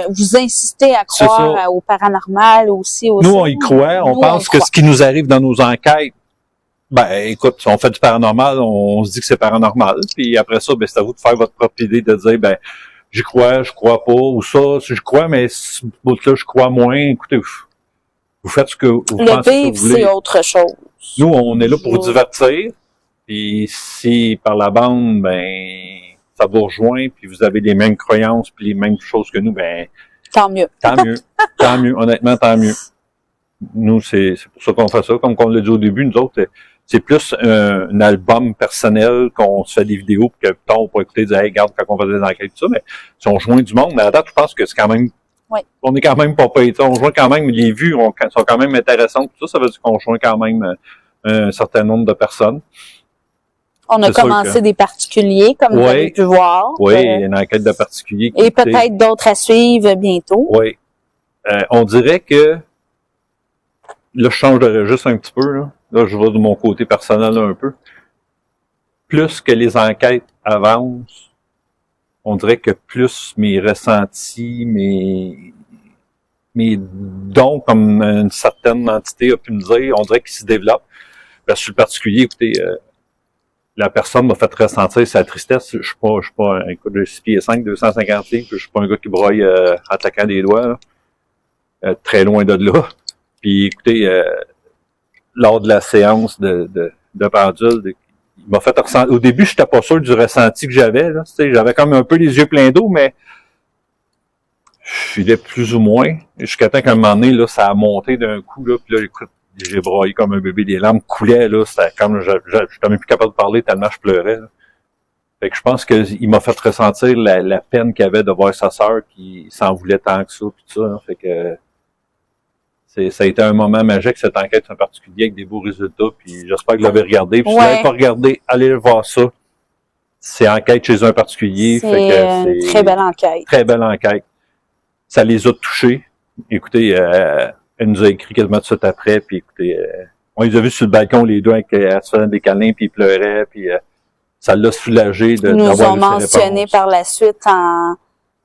Vous insistez à c'est croire ça. au paranormal aussi. Nous, on y croit. On Nous, pense que croit. ce qui nous arrive dans nos enquêtes, ben, écoute, si on fait du paranormal, on se dit que c'est paranormal. Puis après ça, ben, c'est à vous de faire votre propre idée, de dire, ben, j'y crois, je crois pas, ou ça, si je crois, mais ce bout-là, je crois moins. Écoutez, vous faites ce que vous Le pensez que vivre, vous voulez. c'est autre chose. Nous, on est là pour vous Ouais. divertir. Puis si par la bande, ben, ça vous rejoint, puis vous avez les mêmes croyances, puis les mêmes choses que nous, ben, Tant mieux. tant mieux. Tant mieux. Honnêtement, tant mieux. Nous, c'est pour ça qu'on fait ça. Comme on l'a dit au début, nous autres, c'est plus un album personnel qu'on se fait des vidéos pour que le temps on peut écouter, dire, hey, regarde, quand on faisait des enquêtes, tout ça, mais si on joint du monde, mais à la date, je pense que c'est quand même, Ouais. on est quand même pas payé. On joint quand même, les vues sont quand même intéressantes, tout ça, ça veut dire qu'on joint quand même un certain nombre de personnes. On a C'est sûr commencé que- des particuliers, comme vous Ouais. avez pu voir. Oui, une enquête de particulier. Et peut-être d'autres à suivre bientôt. Oui. On dirait que, là, je change de registre un petit peu, là. Là, je vais de mon côté personnel un peu. Plus que les enquêtes avancent, on dirait que plus mes ressentis, mes dons, comme une certaine entité a pu me dire, on dirait qu'ils se développent. Parce que sur le particulier, écoutez, la personne m'a fait ressentir sa tristesse. Je suis pas, écoute, j'ai 6 pieds 5, 250 livres, je suis pas un gars qui broye en claquant des doigts, là. Très loin de là. Puis écoutez, lors de la séance de pendule, il m'a fait ressentir. Au début, j'étais pas sûr du ressenti que j'avais, là. Tu sais, j'avais comme un peu les yeux pleins d'eau, mais je filais plus ou moins. Jusqu'à temps qu'à un moment donné, là, ça a monté d'un coup, là, puis là, écoute, j'ai broyé comme un bébé, les larmes coulaient, là, c'était comme, je suis même plus capable de parler tellement je pleurais, là. Fait que je pense qu'il m'a fait ressentir la peine qu'il avait de voir sa sœur qui s'en voulait tant que ça, puis tout ça, hein. Fait que ça a été un moment magique, cette enquête en particulier, avec des beaux résultats, puis j'espère que vous l'avez regardé. Puis si vous l'avez pas regardé, allez voir ça. C'est enquête chez un particulier. C'est fait que une très belle enquête. Très belle enquête. Ça les a touchés. Écoutez, elle nous a écrit quasiment tout de suite après, puis écoutez, on les a vus sur le balcon, les deux, avec se faisant des câlins, puis ils pleuraient, puis ça l'a soulagé Ils nous d'avoir ont eu ces mentionné réponses. par la suite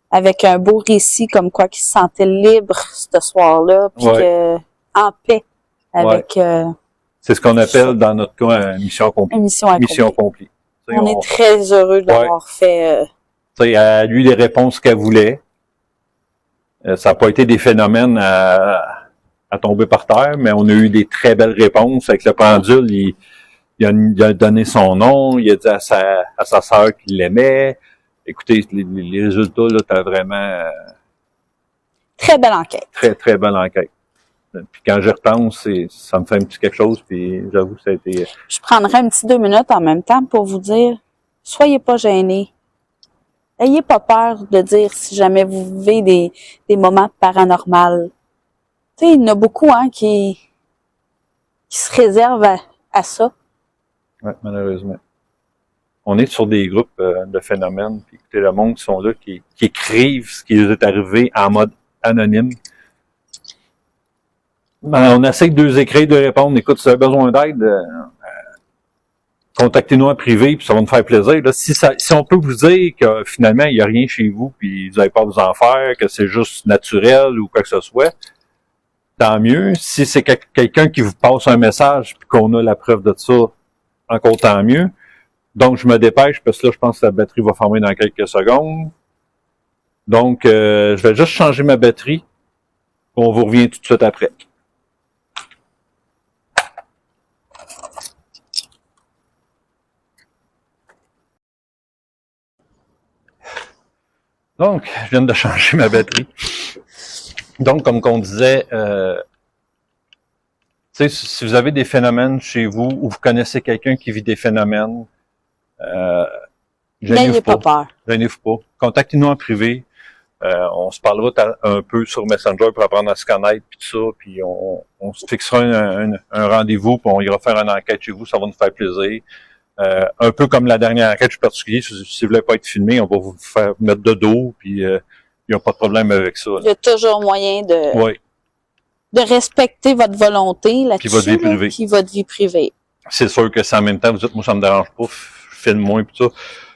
avec un beau récit comme quoi qu'ils se sentaient libres ce soir-là, puis en paix avec c'est ce qu'on appelle dans notre cas mission accomplie. mission accomplie. Mission accomplie. On est très heureux d'avoir fait... Elle a eu les réponses qu'elle voulait. Ça n'a pas été des phénomènes à tomber par terre, mais on a eu des très belles réponses. Avec le pendule, il a donné son nom, il a dit à sa sœur qu'il l'aimait. Écoutez, les résultats, là, t'as vraiment... Très belle enquête. Très, très belle enquête. Puis quand j'y repense, ça me fait un petit quelque chose, puis j'avoue que ça a été... Je prendrai un petit 2 minutes en même temps pour vous dire, soyez pas gênés. Ayez pas peur de dire si jamais vous vivez des moments paranormaux. Tu sais, il y en a beaucoup qui se réservent à ça. Oui, malheureusement. On est sur des groupes de phénomènes, puis écoutez, le monde qui sont là, qui écrivent ce qui les est arrivé en mode anonyme. Ben, on essaie de deux écrire, de répondre. Écoute, si vous avez besoin d'aide, contactez-nous en privé, puis ça va nous faire plaisir. Là, si on peut vous dire que finalement, il n'y a rien chez vous, puis vous n'avez pas à vous en faire, que c'est juste naturel ou quoi que ce soit, tant mieux. Si c'est quelqu'un qui vous passe un message, puis qu'on a la preuve de ça, encore tant mieux. Donc, je me dépêche, parce que là, je pense que la batterie va fermer dans quelques secondes. Donc, je vais juste changer ma batterie. On vous revient tout de suite après. Donc, je viens de changer ma batterie. Donc, comme qu'on disait, si vous avez des phénomènes chez vous ou vous connaissez quelqu'un qui vit des phénomènes, N'ayez pas peur. Gênez-vous pas. Contactez-nous en privé. On se parlera un peu sur Messenger pour apprendre à se connaître, puis tout ça, puis on se fixera un rendez-vous, puis on ira faire une enquête chez vous, ça va nous faire plaisir. Un peu comme la dernière enquête, je suis particulier, si vous voulez pas être filmé, on va vous faire mettre de dos, puis il n'y a pas de problème avec ça. Là. Il y a toujours moyen Oui. de respecter votre volonté là-dessus, Puis votre vie privée. Puis votre vie privée. C'est sûr que c'est en même temps, vous dites, moi ça me dérange pas, filme-moi, puis ça.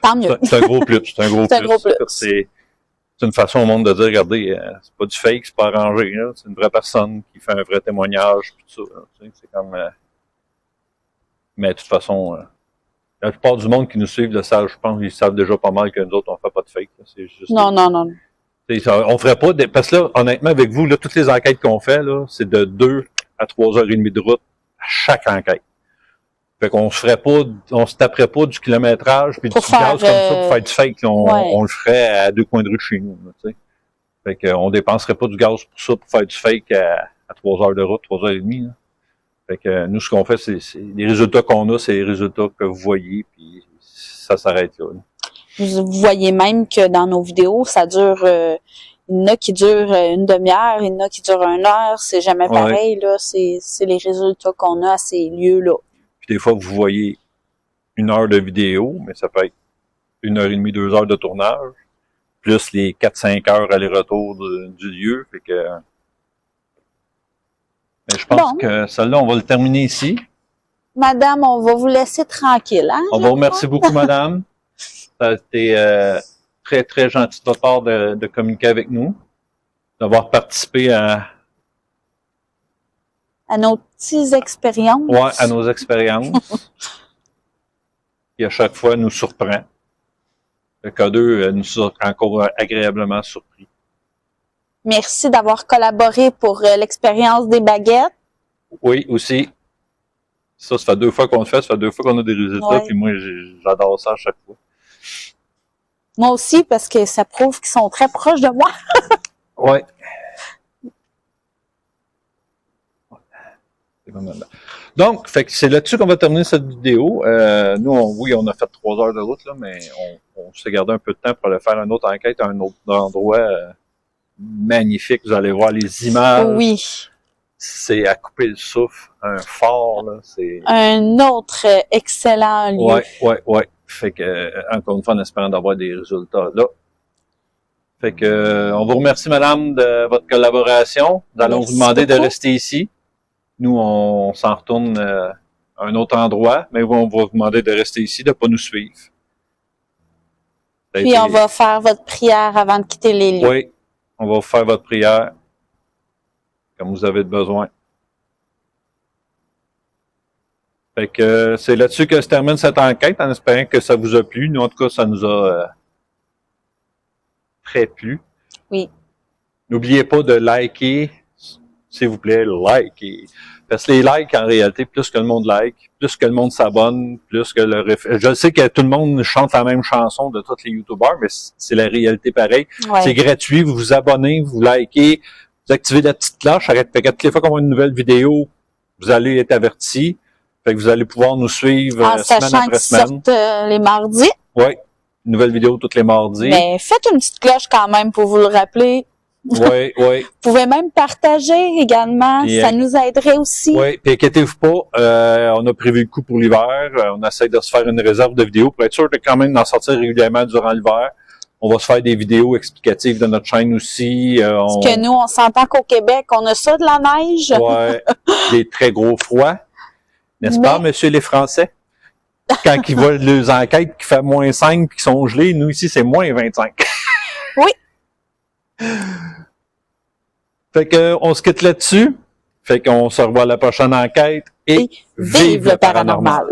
Tant mieux. C'est un gros plus, c'est un gros C'est un gros plus. C'est une façon au monde de dire, regardez, c'est pas du fake, c'est pas arrangé, là. C'est une vraie personne qui fait un vrai témoignage, puis tout ça. C'est comme... mais de toute façon... la plupart du monde qui nous suivent le savent, je pense qu'ils savent déjà pas mal que nous autres, on fait pas de fake. Là. C'est juste, non. On ferait pas parce que là, honnêtement, avec vous, là, toutes les enquêtes qu'on fait, là, c'est de 2 à 3h30 de route à chaque enquête. Fait qu'on se taperait pas du kilométrage puis du gaz comme ça pour faire du fake. Là, on le ferait à 2 coins de rue de chez nous. Là, tu sais. Fait qu'on dépenserait pas du gaz pour ça, pour faire du fake à 3 heures de route, 3h30. Là. Fait que nous, ce qu'on fait, c'est les résultats qu'on a, c'est les résultats que vous voyez, puis ça s'arrête là. Vous voyez même que dans nos vidéos, ça dure, il y en a qui durent une demi-heure, il y en a qui durent 1 heure, c'est jamais pareil, là. C'est les résultats qu'on a à ces lieux-là. Puis des fois, vous voyez 1 heure de vidéo, mais ça peut être 1h30, 2 heures de tournage, plus les 4-5 heures aller-retour du lieu, fait que... Mais je pense que celle-là, on va le terminer ici. Madame, on va vous laisser tranquille, hein? On vous remercie beaucoup, madame. Ça a été très, très gentil de votre part de communiquer avec nous, d'avoir participé à nos petites expériences. Ouais, à nos expériences. Qui à chaque fois nous surprend. Le K2 nous a encore agréablement surpris. Merci d'avoir collaboré pour l'expérience des baguettes. Oui, aussi. Ça fait 2 fois qu'on le fait, ça fait 2 fois qu'on a des résultats, puis moi, j'adore ça à chaque fois. Moi aussi, parce que ça prouve qu'ils sont très proches de moi. Oui. Donc, fait que c'est là-dessus qu'on va terminer cette vidéo. Nous, on a fait 3 heures de route, là, mais on s'est gardé un peu de temps pour aller faire une autre enquête à un autre endroit magnifique. Vous allez voir les images. Oui. C'est à couper le souffle. Un fort, là. C'est un autre excellent lieu. Ouais. Fait que, encore une fois, en espérant d'avoir des résultats là. Fait que, on vous remercie, madame, de votre collaboration. Nous allons vous demander de rester ici. Nous, on s'en retourne à un autre endroit, mais on va vous demander de rester ici, de ne pas nous suivre. Puis on va faire votre prière avant de quitter les lieux. Oui, on va vous faire votre prière, comme vous avez besoin. Fait que c'est là-dessus que se termine cette enquête, en espérant que ça vous a plu. Nous, en tout cas, ça nous a très plu. Oui. N'oubliez pas de liker, s'il vous plaît, likez. Parce que les likes, en réalité, plus que le monde like, plus que le monde s'abonne, plus que le... Je sais que tout le monde chante la même chanson de tous les YouTubers, mais c'est la réalité pareil. Ouais. C'est gratuit, vous vous abonnez, vous likez, vous activez la petite cloche, fait que toutes les fois qu'on voit une nouvelle vidéo, vous allez être avertis. Fait que vous allez pouvoir nous suivre semaine après semaine. Sortent les mardis. Oui, une nouvelle vidéo tous les mardis. Mais faites une petite cloche quand même pour vous le rappeler. Oui. Vous pouvez même partager également, puis, ça nous aiderait aussi. Oui, puis inquiétez-vous pas, on a prévu le coup pour l'hiver, on essaie de se faire une réserve de vidéos pour être sûr de quand même d'en sortir régulièrement durant l'hiver. On va se faire des vidéos explicatives de notre chaîne aussi. Parce que nous, on s'entend qu'au Québec, on a ça de la neige. Ouais, des très gros froids. N'est-ce pas, monsieur les Français? Quand ils voient les enquêtes qui fait moins 5 puis qui sont gelés, nous ici, c'est moins 25. Oui. Fait que, on se quitte là-dessus. Fait qu'on se revoit à la prochaine enquête et Vive le paranormal.